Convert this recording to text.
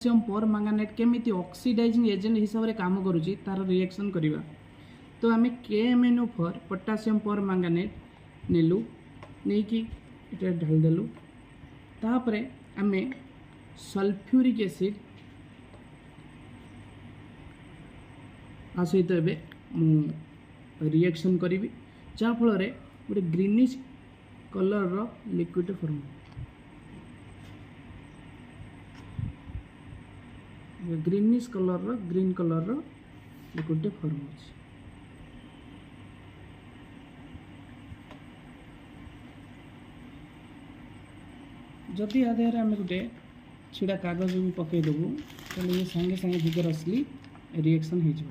Potassium पर manganate केमिति oxidising agent हिसाब से काम करुच्ची तार रिएक्शन करवा। तो आम KMnO4 पोटासियम पर मैंगानेट नेलु नहीं कि ढालदेलु तापर आम सल्फ्यूरिक एसिड आ सहित मु रिएक्शन करी जहाँफल गोटे greenish colour liquid form greenish colour green colour liquid form अच्छे। जदि आधार आम गोटे छिड़ा कागज भी पकईदेबू तो ये सांगे सांगे भितर असली रिएक्शन हो।